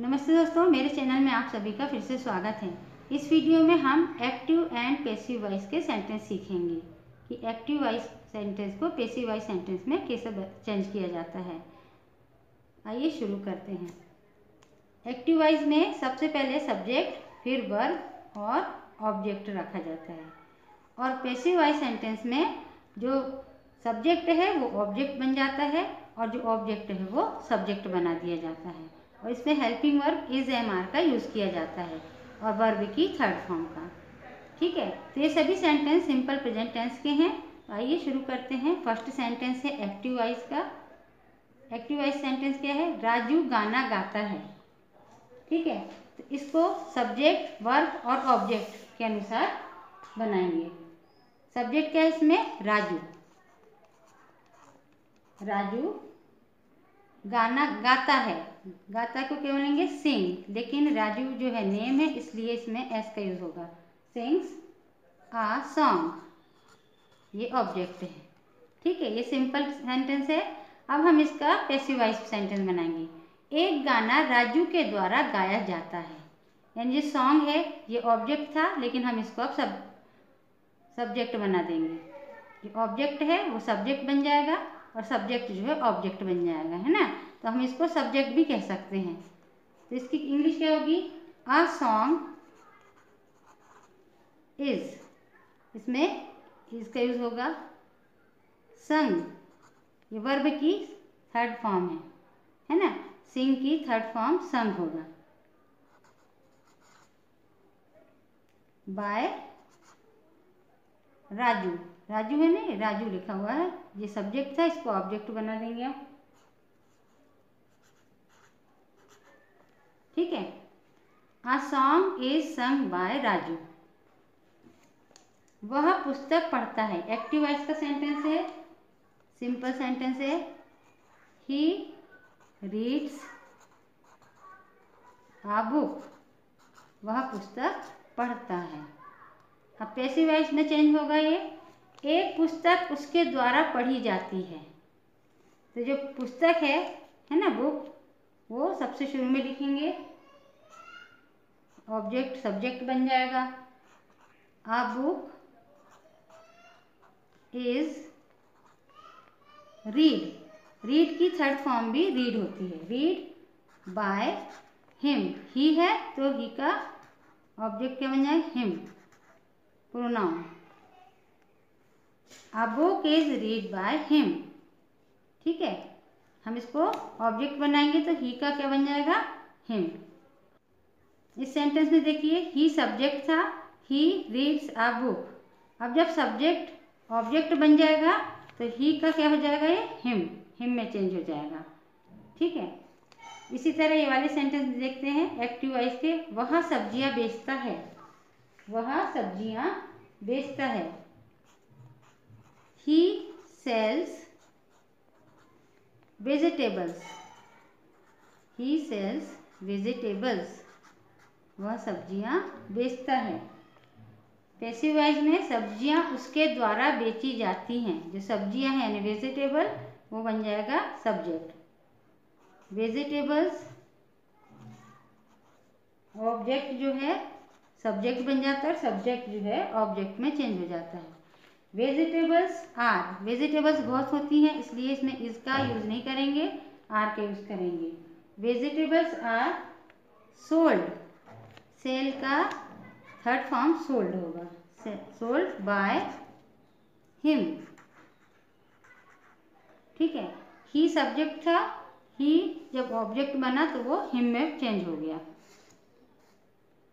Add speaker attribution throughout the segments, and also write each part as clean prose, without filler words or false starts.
Speaker 1: नमस्ते दोस्तों, मेरे चैनल में आप सभी का फिर से स्वागत है। इस वीडियो में हम एक्टिव एंड पैसिव वॉइस के सेंटेंस सीखेंगे कि एक्टिव वॉइस सेंटेंस को पैसिव वॉइस सेंटेंस में कैसे चेंज किया जाता है। आइए शुरू करते हैं। एक्टिव वॉइस में सबसे पहले सब्जेक्ट, फिर वर्ब और ऑब्जेक्ट रखा जाता है, और पैसिव वॉइस सेंटेंस में जो सब्जेक्ट है वो ऑब्जेक्ट बन जाता है और जो ऑब्जेक्ट है वो सब्जेक्ट बना दिया जाता है, और इसमें helping verb is am are का यूज़ किया जाता है और वर्ब की थर्ड फॉर्म का। ठीक है, तो ये सभी सेंटेंस सिंपल प्रेजेंट टेंस के हैं। आइए शुरू करते हैं। फर्स्ट सेंटेंस है एक्टिव वॉइस का। एक्टिव वॉइस सेंटेंस क्या है? राजू गाना गाता है। ठीक है, तो इसको सब्जेक्ट, वर्ब और ऑब्जेक्ट के अनुसार बनाएंगे। सब्जेक्ट क्या है इसमें? राजू। राजू गाना गाता है। गाता को क्या बोलेंगे? सिंग, लेकिन राजू जो है नेम है इसलिए इसमें एस का यूज होगा। सिंग्स आ सॉन्ग, ये ऑब्जेक्ट है। ठीक है, ये सिंपल सेंटेंस है। अब हम इसका पैसिव वॉइस सेंटेंस बनाएंगे। एक गाना राजू के द्वारा गाया जाता है, यानी ये सॉन्ग है, ये ऑब्जेक्ट था, लेकिन हम इसको अब सब्जेक्ट बना देंगे। ये ऑब्जेक्ट है वो सब्जेक्ट बन जाएगा और सब्जेक्ट जो है ऑब्जेक्ट बन जाएगा, है ना। तो हम इसको सब्जेक्ट भी कह सकते हैं। तो इसकी इंग्लिश क्या होगी? अ सॉन्ग इज, इसमें इसका यूज होगा संग, ये वर्ब की थर्ड फॉर्म है ना। सिंग की थर्ड फॉर्म संग होगा। बाय राजू, राजू है ना, राजू लिखा हुआ है, ये सब्जेक्ट था, इसको ऑब्जेक्ट बना देंगे आप। ठीक है, a song is sung by Raju. वह पुस्तक पढ़ता है। एक्टिव वॉइस का सेंटेंस है, सिंपल सेंटेंस है। ही रीड्स अ बुक, वह पुस्तक पढ़ता है। अब पैसिव वॉइस में चेंज होगा ये। एक पुस्तक उसके द्वारा पढ़ी जाती है। तो जो पुस्तक है ना, बुक, वो सबसे शुरू में लिखेंगे, ऑब्जेक्ट सब्जेक्ट बन जाएगा। अ बुक इज रीड, रीड की थर्ड फॉर्म भी रीड होती है। रीड बाय हिम, ही है तो ही का ऑब्जेक्ट क्या बन जाए? Him, pronoun. A book is read by him. ठीक है, हम इसको ऑब्जेक्ट बनाएंगे तो ही का क्या बन जाएगा? हिम। इस सेंटेंस में देखिए, ही सब्जेक्ट था, ही रीड्स अ बुक। अब जब सब्जेक्ट ऑब्जेक्ट बन जाएगा तो ही का क्या हो जाएगा? ये हिम में चेंज हो जाएगा। ठीक है, इसी तरह ये वाले सेंटेंस देखते हैं एक्टिव वॉइस के। वह सब्जियां बेचता है। वह सब्जियां बेचता है। He sells vegetables. He sells vegetables, वह सब्जियां बेचता है। पैसिव वॉइस में सब्जियां उसके द्वारा बेची जाती हैं। जो सब्जियां हैं यानी वेजिटेबल, वो बन जाएगा सब्जेक्ट। वेजिटेबल्स ऑब्जेक्ट जो है सब्जेक्ट बन जाता है, सब्जेक्ट जो है ऑब्जेक्ट में चेंज हो जाता है। वेजिटेबल्स आर, वेजिटेबल्स बहुत होती हैं इसलिए इसमें इसका यूज नहीं करेंगे, आर का यूज करेंगे। वेजिटेबल्स आर सोल्ड, सेल का थर्ड फॉर्म सोल्ड होगा। Sold by him. ठीक है, ही सब्जेक्ट था, ही जब ऑब्जेक्ट बना तो वो हिम में चेंज हो गया।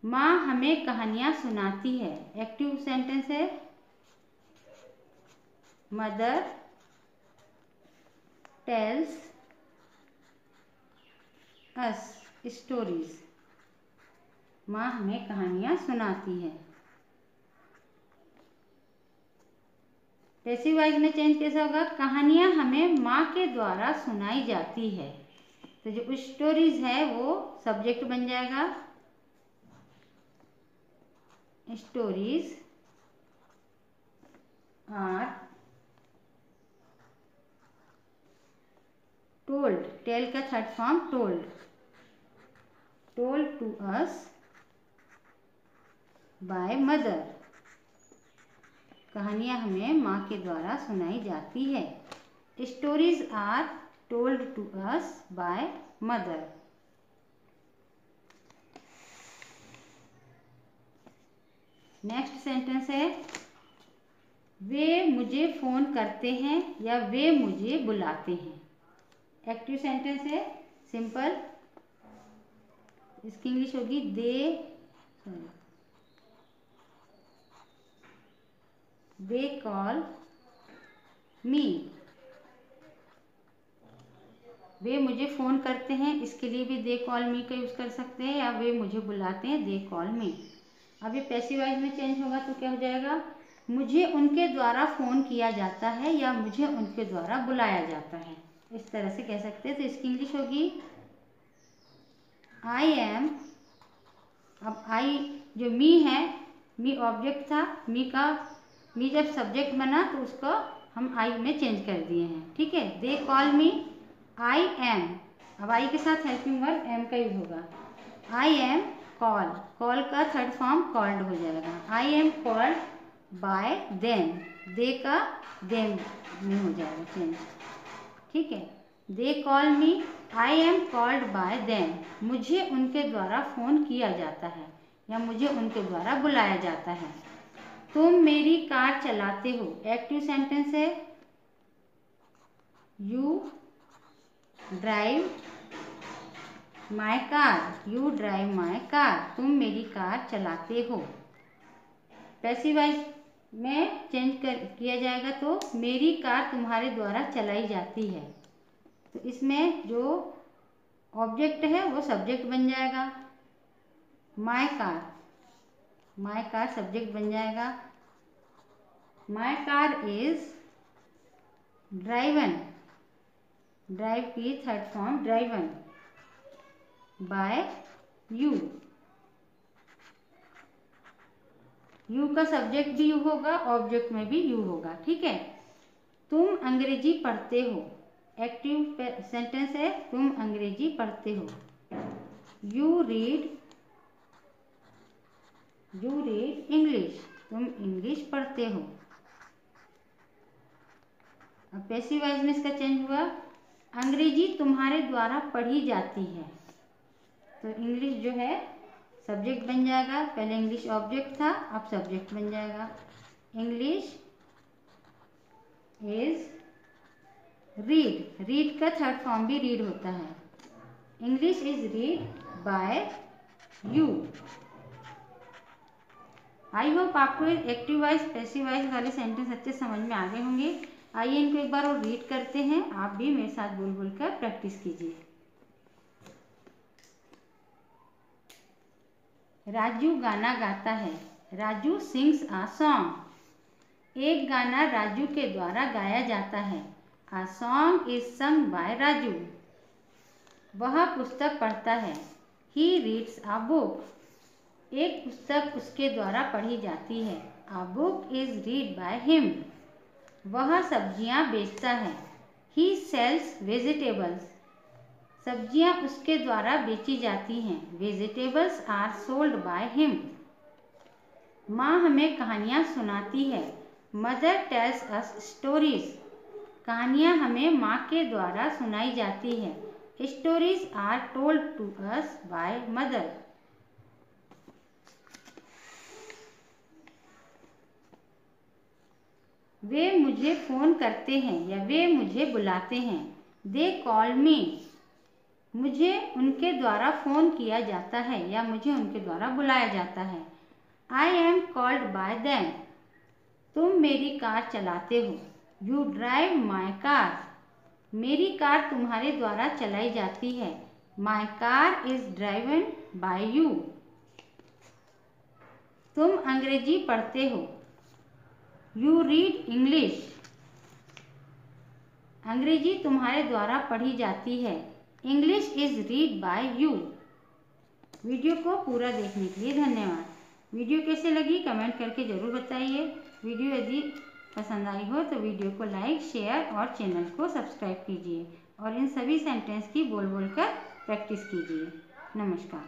Speaker 1: माँ हमें कहानियां सुनाती है। एक्टिव सेंटेंस है। मदर टेल्स अस स्टोरीज, माँ हमें कहानियां सुनाती है। पैसिव वॉइस में चेंज कैसा होगा? कहानियां हमें माँ के द्वारा सुनाई जाती है। तो जो स्टोरीज है वो सब्जेक्ट बन जाएगा। स्टोरीज आर टोल्ड, टेल का third form told. Told to us by mother. कहानियाँ हमें माँ के द्वारा सुनाई जाती है। Stories are told to us by mother. Next sentence है वे मुझे फ़ोन करते हैं या वे मुझे बुलाते हैं। एक्टिव सेंटेंस है, सिंपल। इसकी इंग्लिश होगी दे कॉल मी। वे मुझे फ़ोन करते हैं, इसके लिए भी दे कॉल मी का यूज़ कर सकते हैं, या वे मुझे बुलाते हैं, दे कॉल मी। अब ये पैसिव वॉइस में चेंज होगा तो क्या हो जाएगा, मुझे उनके द्वारा फ़ोन किया जाता है या मुझे उनके द्वारा बुलाया जाता है। इस तरह से कह सकते हैं। तो इसकी इंग्लिश होगी आई एम। अब आई जो मी है, मी ऑब्जेक्ट था, मी जब सब्जेक्ट बना तो उसको हम आई में चेंज कर दिए हैं। ठीक है, they call me I M. अब आई के साथ हेल्पिंग वर्ब एम का यूज होगा। आई एम कॉल, कॉल का थर्ड फॉर्म कॉल्ड हो जाएगा। I am called by them, they का देम में हो जाएगा चेंज। ठीक है, they call me I am called by them. मुझे उनके द्वारा फ़ोन किया जाता है या मुझे उनके द्वारा बुलाया जाता है। तुम मेरी कार चलाते हो। एक्टिव सेंटेंस है you drive my car. You drive my car, तुम मेरी कार चलाते हो। पैसिव वॉइस में चेंज किया जाएगा तो मेरी कार तुम्हारे द्वारा चलाई जाती है। तो इसमें जो ऑब्जेक्ट है वो सब्जेक्ट बन जाएगा। माई कार सब्जेक्ट बन जाएगा। My car is driven, drive की third form driven by you. You का सब्जेक्ट भी यू होगा, ऑब्जेक्ट में भी यू होगा। ठीक है, तुम अंग्रेजी पढ़ते हो। एक्टिव सेंटेंस है तुम अंग्रेजी पढ़ते हो। यू रीड इंग्लिश, तुम इंग्लिश पढ़ते हो। अब पैसिव वॉइस में इसका चेंज हुआ, अंग्रेजी तुम्हारे द्वारा पढ़ी जाती है। तो इंग्लिश जो है सब्जेक्ट बन जाएगा। पहले इंग्लिश ऑब्जेक्ट था, अब सब्जेक्ट बन जाएगा। इंग्लिश इज रीड का थर्ड फॉर्म भी रीड होता है। English is read bye you. I hope आपको एक्टिव वॉइस पैसिव वॉइस वाले सेंटेंस अच्छे समझ में आ गए होंगे। आइए इनको एक बार और रीड करते हैं। आप भी मेरे साथ बोल बोल कर प्रैक्टिस कीजिए। राजू गाना गाता है। Raju sings a song. एक गाना राजू के द्वारा गाया जाता है। A song is sung by Raju. वह पुस्तक पढ़ता है। He reads a book. एक पुस्तक उसके द्वारा पढ़ी जाती है। A book is read by him. वह सब्जियां बेचता है। He sells vegetables. सब्जियां उसके द्वारा बेची जाती हैं। Vegetables are sold by him. माँ हमें कहानियाँ सुनाती है। Mother tells us stories. कहानियाँ हमें माँ के द्वारा सुनाई जाती है। Stories are told to us by mother. वे मुझे फ़ोन करते हैं या वे मुझे बुलाते हैं। They call me. मुझे उनके द्वारा फ़ोन किया जाता है या मुझे उनके द्वारा बुलाया जाता है। आई एम कॉल्ड बाय देम। तुम मेरी कार चलाते हो। You drive my car. मेरी कार तुम्हारे द्वारा चलाई जाती है। माई car is driven by you. तुम अंग्रेजी पढ़ते हो। You read English. अंग्रेजी तुम्हारे द्वारा पढ़ी जाती है। English is read bye you. Video को पूरा देखने के लिए धन्यवाद। वीडियो कैसे लगी कमेंट करके ज़रूर बताइए। वीडियो यदि पसंद आई हो तो वीडियो को लाइक, शेयर और चैनल को सब्सक्राइब कीजिए और इन सभी सेंटेंस की बोल बोल कर प्रैक्टिस कीजिए। नमस्कार।